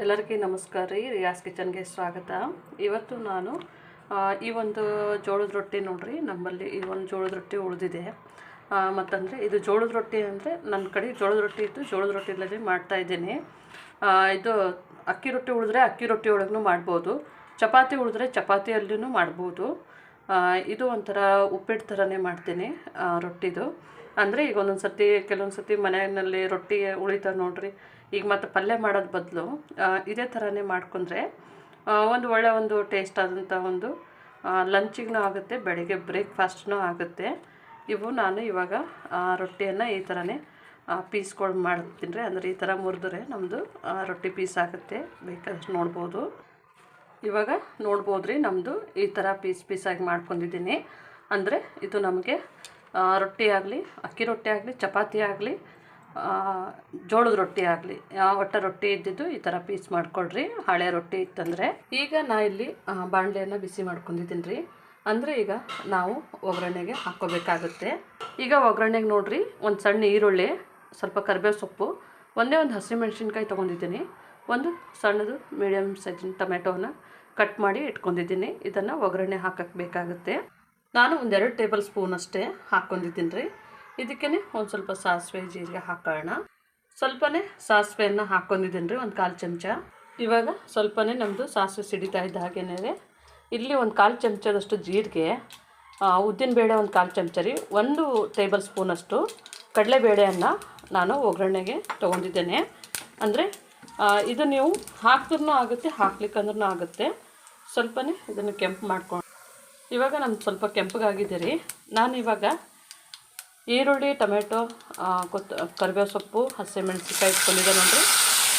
ಎಲ್ಲರಿಗೂ ನಮಸ್ಕಾರ ರೀ. ರಿಯಾಸ್ ಕಿಚನ್ಗೆ ಸ್ವಾಗತ. ಇವತ್ತು ನಾನು ಈ ಒಂದು ಜೋಳದ ರೊಟ್ಟಿ ನೋಡ್ರಿ, ನಮ್ಮಲ್ಲಿ ಈ ಒಂದು ಜೋಳದ ರೊಟ್ಟಿ ಉಳಿದಿದೆ. ಮತ್ತಂದರೆ ಇದು ಜೋಳದ ರೊಟ್ಟಿ ಅಂದರೆ ನನ್ನ ಕಡೆ ಜೋಳದ ರೊಟ್ಟಿ ಇತ್ತು, ಜೋಳದ ರೊಟ್ಟಿಲ್ಲದೆ ಮಾಡ್ತಾಯಿದ್ದೀನಿ. ಇದು ಅಕ್ಕಿ ರೊಟ್ಟಿ ಉಳಿದ್ರೆ ಅಕ್ಕಿ ರೊಟ್ಟಿ ಒಳಗೂ ಮಾಡ್ಬೋದು, ಚಪಾತಿ ಉಳಿದ್ರೆ ಚಪಾತಿಯಲ್ಲೂ ಮಾಡ್ಬೋದು. ಇದು ಒಂಥರ ಉಪ್ಪಿಟ್ಟು ಥರನೇ ಮಾಡ್ತೀನಿ ರೊಟ್ಟಿದು. ಅಂದರೆ ಈಗ ಕೆಲವೊಂದು ಸತಿ ಮನೆಯಲ್ಲಿ ರೊಟ್ಟಿ ಉಳಿತಾ ನೋಡ್ರಿ, ಈಗ ಮತ್ತು ಪಲ್ಯ ಮಾಡೋದು ಬದಲು ಇದೇ ಥರನೇ ಮಾಡ್ಕೊಂಡ್ರೆ ಒಂದು ಟೇಸ್ಟ್ ಆದಂಥ ಒಂದು ಲಂಚಿಗೂ ಆಗುತ್ತೆ, ಬೆಳಗ್ಗೆ ಬ್ರೇಕ್ಫಾಸ್ಟ್ನೂ ಆಗುತ್ತೆ. ನಾನು ಇವಾಗ ರೊಟ್ಟಿಯನ್ನು ಈ ಥರನೇ ಪೀಸ್ಗಳು ಮಾಡ್ತೀನಿ ರೀ. ಅಂದರೆ ಈ ಥರ ಮುರಿದ್ರೆ ನಮ್ಮದು ರೊಟ್ಟಿ ಪೀಸ್ ಆಗುತ್ತೆ, ಬೇಕಾದಷ್ಟು ನೋಡ್ಬೋದು. ಇವಾಗ ನೋಡ್ಬೋದು ರೀ, ನಮ್ಮದು ಈ ಥರ ಪೀಸಾಗಿ ಮಾಡ್ಕೊಂಡಿದ್ದೀನಿ. ಅಂದರೆ ಇದು ನಮಗೆ ರೊಟ್ಟಿ ಆಗಲಿ, ಅಕ್ಕಿ ರೊಟ್ಟಿ ಆಗಲಿ, ಚಪಾತಿ ಆಗಲಿ, ಜೋಳದ ರೊಟ್ಟಿ ಆಗಲಿ, ಒಟ್ಟು ರೊಟ್ಟಿ ಇದ್ದಿದ್ದು ಈ ಥರ ಪೀಸ್ ಮಾಡ್ಕೊಳ್ರಿ. ಹಳೆ ರೊಟ್ಟಿ ಇತ್ತಂದರೆ ಈಗ ಇಲ್ಲಿ ಬಾಣಲೆಯನ್ನು ಬಿಸಿ ಮಾಡ್ಕೊಂಡಿದ್ದೀನಿ ರೀ. ಅಂದರೆ ಈಗ ನಾವು ಒಗ್ಗರಣೆಗೆ ಹಾಕ್ಕೋಬೇಕಾಗುತ್ತೆ. ಈಗ ಒಗ್ಗರಣೆಗೆ ನೋಡಿರಿ, ಒಂದು ಸಣ್ಣ ಈರುಳ್ಳಿ, ಸ್ವಲ್ಪ ಕರಿಬೇವು ಸೊಪ್ಪು, ಒಂದು ಹಸಿಮೆಣ್ಸಿನ್ಕಾಯಿ ತೊಗೊಂಡಿದ್ದೀನಿ, ಒಂದು ಸಣ್ಣದು ಮೀಡಿಯಮ್ ಸೈಜಿನ ಟೊಮೆಟೋನ ಕಟ್ ಮಾಡಿ ಇಟ್ಕೊಂಡಿದ್ದೀನಿ. ಇದನ್ನು ಒಗ್ಗರಣೆ ಹಾಕಕ್ಕೆ ಬೇಕಾಗುತ್ತೆ. ನಾನು 2 ಟೇಬಲ್ ಸ್ಪೂನ್ ಅಷ್ಟೇ ಹಾಕ್ಕೊಂಡಿದ್ದೀನಿ ರೀ. ಇದಕ್ಕೇ ಒಂದು ಸ್ವಲ್ಪ ಸಾಸಿವೆ ಜೀರಿಗೆ ಹಾಕೋಣ. ಸ್ವಲ್ಪನೇ ಸಾಸಿವೆಯನ್ನು ಹಾಕ್ಕೊಂಡಿದ್ದೀನಿ ರೀ, ಒಂದು 1/4 ಚಮಚ. ಇವಾಗ ಸ್ವಲ್ಪನೇ ನಮ್ಮದು ಸಾಸಿವೆ ಸಿಡಿತಾ ಇದ್ದ ಹಾಗೇನೆ ಇಲ್ಲಿ ಒಂದು 1/4 ಚಮಚದಷ್ಟು ಜೀರಿಗೆ, ಉದ್ದಿನಬೇಳೆ ಒಂದು 1/4 ಚಮಚ ರೀ, 1 ಟೇಬಲ್ ಸ್ಪೂನಷ್ಟು ಕಡಲೆಬೇಳೆಯನ್ನು ನಾನು ಒಗ್ಗರಣೆಗೆ ತೊಗೊಂಡಿದ್ದೇನೆ. ಅಂದರೆ ಇದು ನೀವು ಹಾಕಿದ್ರೂ ಆಗುತ್ತೆ, ಹಾಕ್ಲಿಕ್ಕಂದ್ರೂ ಆಗುತ್ತೆ. ಸ್ವಲ್ಪನೇ ಇದನ್ನು ಕೆಂಪು ಮಾಡ್ಕೊಂಡು ಇವಾಗ ನಮ್ಗೆ ಸ್ವಲ್ಪ ಕೆಂಪಗಾಗಿದೆ ರೀ. ನಾನು ಇವಾಗ ಈರುಳ್ಳಿ, ಟೊಮೆಟೊ, ಕರಿಬೇವು ಸೊಪ್ಪು, ಹಸಿಮೆಣ್ಸಿನ್ಕಾಯಿ ಇಟ್ಕೊಂಡಿದ್ದೆ ನೋಡಿರಿ,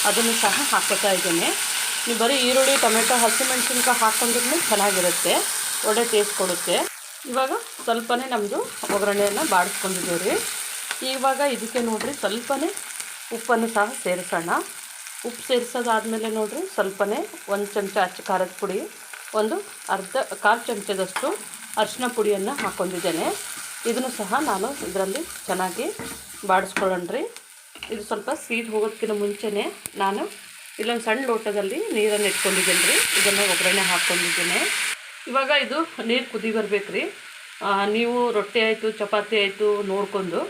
ಅದನ್ನು ಸಹ ಹಾಕೋತಾ ಇದ್ದೀನಿ. ನೀವು ಬರೀ ಈರುಳ್ಳಿ, ಟೊಮೆಟೊ, ಹಸಿಮೆಣ್ಸಿನ್ಕಾಯಿ ಹಾಕ್ಕೊಂಡ್ರೂ ಚೆನ್ನಾಗಿರುತ್ತೆ, ಒಳ್ಳೆ ಟೇಸ್ಟ್ ಕೊಡುತ್ತೆ. ಇವಾಗ ಸ್ವಲ್ಪನೇ ನಮ್ಮದು ಒಗ್ಗರಣೆಯನ್ನು ಬಾಡಿಸ್ಕೊಂಡಿದ್ದೀವಿ ರೀ. ಇವಾಗ ಇದಕ್ಕೆ ನೋಡಿರಿ ಸ್ವಲ್ಪನೇ ಉಪ್ಪನ್ನು ಸಹ ಸೇರಿಸೋಣ. ಉಪ್ಪು ಸೇರಿಸೋದಾದಮೇಲೆ ನೋಡಿರಿ ಸ್ವಲ್ಪನೇ 1 ಚಮಚ ಅಚ್ಚ ಖಾರದ ಪುಡಿ, ಒಂದು 1/4 ಚಮಚದಷ್ಟು ಅರಿಶಿನ ಪುಡಿಯನ್ನು ಹಾಕ್ಕೊಂಡಿದ್ದೇನೆ. ಇದನ್ನು ಸಹ ನಾನು ಇದರಲ್ಲಿ ಚೆನ್ನಾಗಿ ಬಾಡಿಸ್ಕೊಳ್ಳೋಣ ರೀ. ಇದು ಸ್ವಲ್ಪ ಸ್ವೀಟ್ ಹೋಗೋದಕ್ಕಿಂತ ಮುಂಚೆನೇ ನಾನು ಇಲ್ಲೊಂದು ಸಣ್ಣ ಲೋಟದಲ್ಲಿ ನೀರನ್ನು ಇಟ್ಕೊಂಡಿದ್ದೇನೆ ರೀ. ಇದನ್ನು ಒಗ್ಗರಣೆ ಹಾಕ್ಕೊಂಡಿದ್ದೇನೆ. ಇವಾಗ ಇದು ನೀರು ಕುದಿ ಬರಬೇಕು ರೀ. ನೀವು ರೊಟ್ಟಿ ಆಯಿತು, ಚಪಾತಿ ಆಯಿತು ನೋಡ್ಕೊಂಡು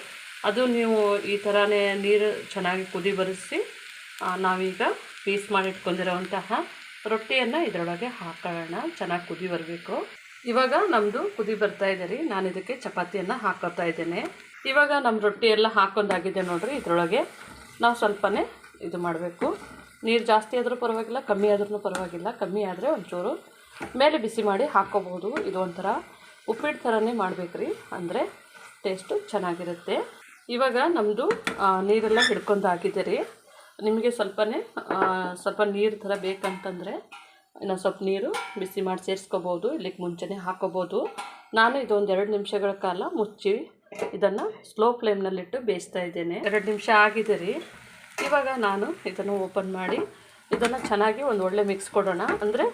ಅದು ನೀವು ಈ ಥರನೇ ನೀರು ಚೆನ್ನಾಗಿ ಕುದಿ ಬರಿಸಿ ನಾವೀಗ ಪೀಸ್ ಮಾಡಿ ಇಟ್ಕೊಂಡಿರೋವಂತಹ ರೊಟ್ಟಿಯನ್ನು ಇದರೊಳಗೆ ಹಾಕೋಣ. ಚೆನ್ನಾಗಿ ಕುದಿ ಬರಬೇಕು. ಇವಾಗ ನಮ್ಮದು ಕುದಿ ಬರ್ತಾ ಇದೆ ರೀ. ನಾನು ಇದಕ್ಕೆ ಚಪಾತಿಯನ್ನು ಹಾಕೋತಾ ಇದ್ದೇನೆ. ಇವಾಗ ನಮ್ಮ ರೊಟ್ಟಿ ಎಲ್ಲ ಹಾಕೊಂಡಾಗಿದೆ ನೋಡಿರಿ. ಇದರೊಳಗೆ ನಾವು ಸ್ವಲ್ಪನೇ ಇದು ಮಾಡಬೇಕು. ನೀರು ಜಾಸ್ತಿ ಆದರೂ ಪರವಾಗಿಲ್ಲ, ಕಮ್ಮಿ ಆದ್ರೂ ಪರವಾಗಿಲ್ಲ. ಕಮ್ಮಿ ಆದರೆ ಒಂಚೂರು ಮೇಲೆ ಬಿಸಿ ಮಾಡಿ ಹಾಕ್ಕೋಬೋದು. ಇದು ಒಂಥರ ಉಪ್ಪಿಟ್ಟು ಥರನೇ ಮಾಡಬೇಕು ರೀ, ಅಂದರೆ ಟೇಸ್ಟು ಚೆನ್ನಾಗಿರುತ್ತೆ. ಇವಾಗ ನಮ್ಮದು ನೀರೆಲ್ಲ ಹಿಡ್ಕೊಂಡಾಗಿದೆ ರೀ. ನಿಮಗೆ ಸ್ವಲ್ಪ ನೀರು ಥರ ಬೇಕಂತಂದರೆ ಇನ್ನೊಂದು ಸ್ವಲ್ಪ ನೀರು ಬಿಸಿ ಮಾಡಿ ಸೇರಿಸ್ಕೋಬೋದು, ಇಲ್ಲಿಗೆ ಮುಂಚೆನೇ ಹಾಕ್ಕೋಬೋದು. ನಾನು ಇದೊಂದು 2 ನಿಮಿಷಗಳ ಕಾಲ ಮುಚ್ಚಿ ಇದನ್ನು ಸ್ಲೋ ಫ್ಲೇಮ್ನಲ್ಲಿಟ್ಟು ಬೇಯಿಸ್ತಾ ಇದ್ದೇನೆ. 2 ನಿಮಿಷ ಆಗಿದೆ ರೀ. ಇವಾಗ ನಾನು ಇದನ್ನು ಓಪನ್ ಮಾಡಿ ಇದನ್ನು ಚೆನ್ನಾಗಿ ಒಂದು ಒಳ್ಳೆ ಮಿಕ್ಸ್ ಕೊಡೋಣ. ಅಂದರೆ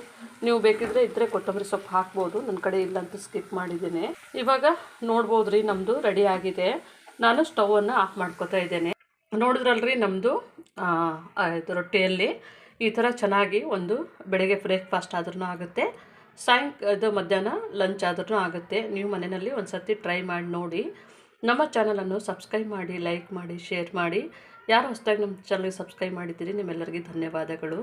ನೀವು ಬೇಕಿದ್ರೆ ಇದ್ದರೆ ಕೊತ್ತಂಬರಿ ಸೊಪ್ಪು ಹಾಕ್ಬೋದು, ನನ್ನ ಕಡೆ ಇಲ್ಲಂತೂ ಸ್ಕಿಪ್ ಮಾಡಿದ್ದೀನಿ. ಇವಾಗ ನೋಡ್ಬೋದು ರೀ, ನಮ್ಮದು ರೆಡಿ ಆಗಿದೆ. ನಾನು ಸ್ಟವನ್ನು ಆಫ್ ಮಾಡ್ಕೋತಾ ಇದ್ದೇನೆ. ನೋಡಿದ್ರಲ್ರಿ, ನಮ್ಮದು ರೊಟ್ಟಿಯಲ್ಲಿ ಈ ಥರ ಚೆನ್ನಾಗಿ ಒಂದು ಬೆಳಗ್ಗೆ ಬ್ರೇಕ್ಫಾಸ್ಟ್ ಆದ್ರೂ ಆಗುತ್ತೆ, ಇದು ಮಧ್ಯಾಹ್ನ ಲಂಚ್ ಆದ್ರೂ ಆಗುತ್ತೆ. ನೀವು ಮನೆಯಲ್ಲಿ ಒಂದು ಸರ್ತಿ ಟ್ರೈ ಮಾಡಿ ನೋಡಿ. ನಮ್ಮ ಚಾನಲನ್ನು ಸಬ್ಸ್ಕ್ರೈಬ್ ಮಾಡಿ, ಲೈಕ್ ಮಾಡಿ, ಶೇರ್ ಮಾಡಿ. ಯಾರು ಹೊಸದಾಗಿ ನಮ್ಮ ಚಾನಲ್ಗೆ ಸಬ್ಸ್ಕ್ರೈಬ್ ಮಾಡಿದ್ದೀರಿ ನಿಮ್ಮೆಲ್ಲರಿಗೂ ಧನ್ಯವಾದಗಳು.